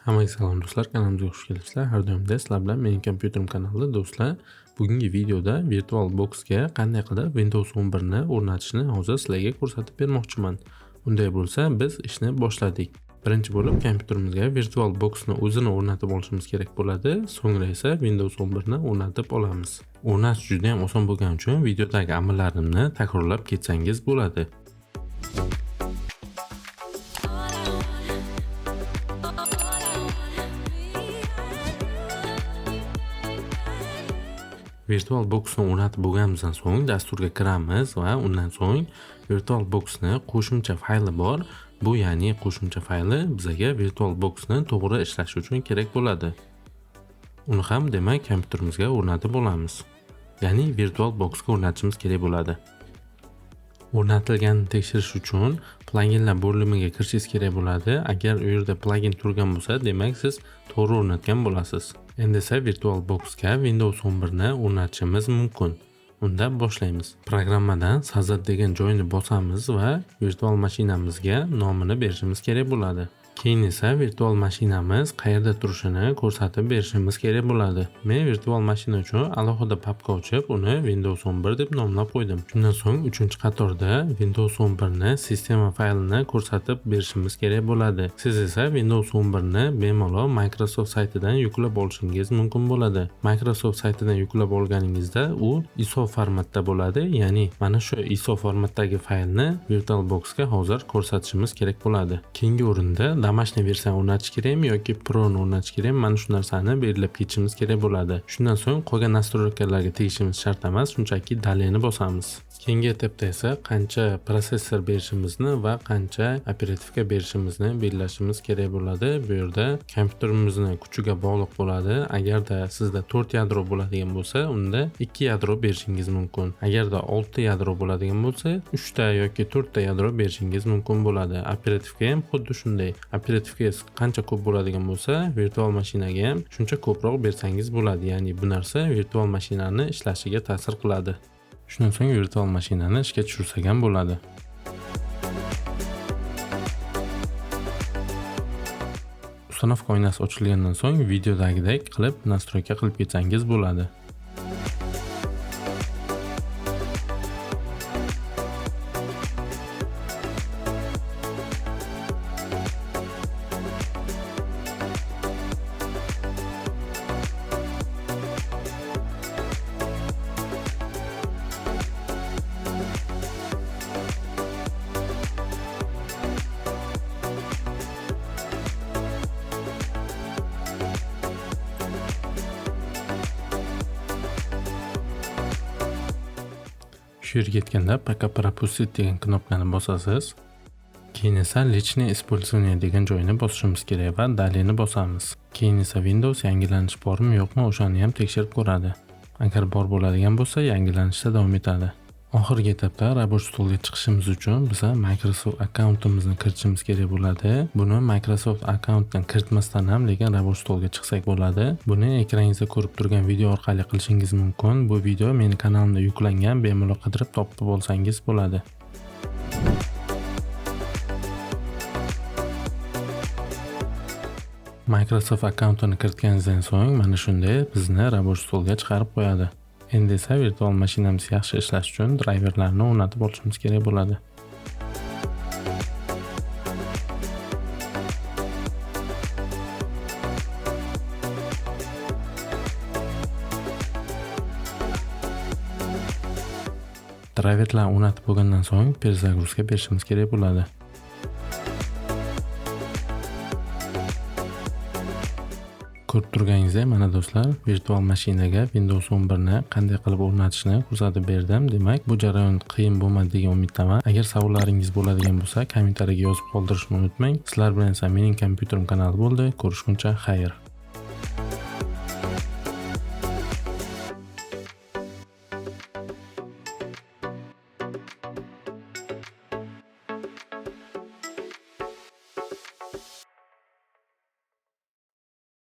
Hammaga salom do'stlar, kanalimizga xush kelibsizlar. Har doimda sizlar bilan mening kompyuterim kanalida do'stlar. Bugungi videoda VirtualBoxga qanday qilib Windows 11 ni o'rnatishni hozir sizlarga ko'rsatib bermoqchiman. Unday bo'lsa, biz ishni boshladik. Birinchi bo'lib kompyuterimizga VirtualBox ni o'zini o'rnatib olishimiz kerak bo'ladi. So'ngra esa Windows 11 ni o'rnatib olamiz. O'rnatish juda ham oson bo'lgani uchun videodagi amallarimni takrorlab ketsangiz bo'ladi. VirtualBox ni o'rnatib bo'lganimizdan so'ng dasturga kiramiz va undan so'ng VirtualBox ni qo'shimcha fayli bor. Bu ya'ni qo'shimcha fayli bizga VirtualBox ni to'g'ri ishlashi uchun kerak bo'ladi. Uni ham demak kompyuterimizga o'rnatib olamiz. Ya'ni VirtualBox ga o'rnatishimiz kerak bo'ladi. O'rnatilganini tekshirish uchun pluginlar bo'limiga kirishingiz kerak bo'ladi. Agar u yerda plugin turgan bo'lsa, demak siz to'g'ri o'rnatgan bo'lasiz. Endi esa VirtualBox ga Windows 11 ni o'rnatishimiz mumkin. Unda boshlaymiz. Programmadan Sazat degan joyni bosamiz va virtual mashinamizga nomini berishimiz kerak bo'ladi. Keyin esa virtual mashinamiz qayerda turishini ko'rsatib berishimiz kerak bo'ladi. Men virtual mashina uchun alohida papka ochib, uni Windows 11 deb nomlab qo'ydim. Shundan so'ng 3-qatorda Windows 11 ni sistema faylini ko'rsatib berishimiz kerak bo'ladi. Siz esa Windows 11 ni bemalol Microsoft saytidan yuklab olishingiz mumkin bo'ladi. Microsoft saytidan yuklab olganingizda u ISO formatda bo'ladi. Ya'ni mana shu ISO formatdagi faylni VirtualBox ga hozir ko'rsatishimiz kerak bo'ladi. Keyingi o'rinda domashniy versiyani o'rnatish kerakmi yoki Pro ni o'rnatish kerakmi? Mana shu narsani belgilab ketishimiz kerak bo'ladi. Shundan so'ng qolgan nastroykalarga tegishimiz shart emas, shunchaki daleni bosamiz. Keyingi etapda esa qancha protsessor berishimizni va qancha operativka berishimizni belgilashimiz kerak bo'ladi. Bu yerda kompyuterimizni kuchiga bog'liq bo'ladi. Agarda sizda 4 yadro bo'ladigan bo'lsa, unda 2 yadro berishingiz mumkin. Agarda 6 yadro bo'ladigan bo'lsa, 3 ta yoki 4 ta yadro berishingiz mumkin bo'ladi. Operativka ham xuddi shunday. Operativka qancha ko'p bo'ladigan bo'lsa, virtual mashinaga ham shuncha ko'proq bersangiz bo'ladi. Ya'ni bu narsa virtual mashinani ishlashiga ta'sir qiladi. Shundan so'ng virtual mashinani ishga tushirsak ham bo'ladi. Ustanovka oynasi ochilgandan so'ng videodagidek qilib nastroyka qilib ketsangiz bo'ladi. Shu yerga yetganda "Пока пропустить" degan knopkani bosasiz. Keyin esa "Личное использование" degan joyni bosishimiz kerak va daleni bosamiz. Keyin esa Windows yangilanish bormi yo'qmi o'shani ham tekshirib ko'radi. Agar bor bo'ladigan bo'lsa, yangilanishda davom etadi. Oxirgi etapda rабочий stolga chiqishimiz uchun biza Microsoft akkauntimizni kiritishimiz kerak bo'ladi. Buni Microsoft akkauntdan kiritmasdan ham lekin rабочий stolga chiqsak bo'ladi. Buni ekraningizda ko'rib turgan video orqali qilishingiz mumkin. Bu video meni kanalimda yuklangan, bemalol qidirib topib olsangiz bo'ladi. Microsoft akkauntini kiritganingizdan so'ng mana shunday bizni rабочий stolga chiqarib qo'yadi. Endi esa virtual mashinamiz yaxshi ishlash uchun driverlarni o'rnatib olishimiz kerak bo'ladi. Driverlarni o'rnatib bo'lgandan so'ng перезагрузка berishimiz kerak bo'ladi. Ko'rib turganingizdek, mana do'stlar, virtual mashinaga Windows 11 ni qanday qilib o'rnatishni ko'rsatib berdim. Demak, bu jarayon qiyin bo'lmadi degan umiddaman. Agar savollaringiz bo'ladigan bo'lsa, kommentariyaga yozib qoldirishni unutmang. Sizlar bilan esa mening kompyuterim kanali bo'ldi. Ko'rishguncha xayr.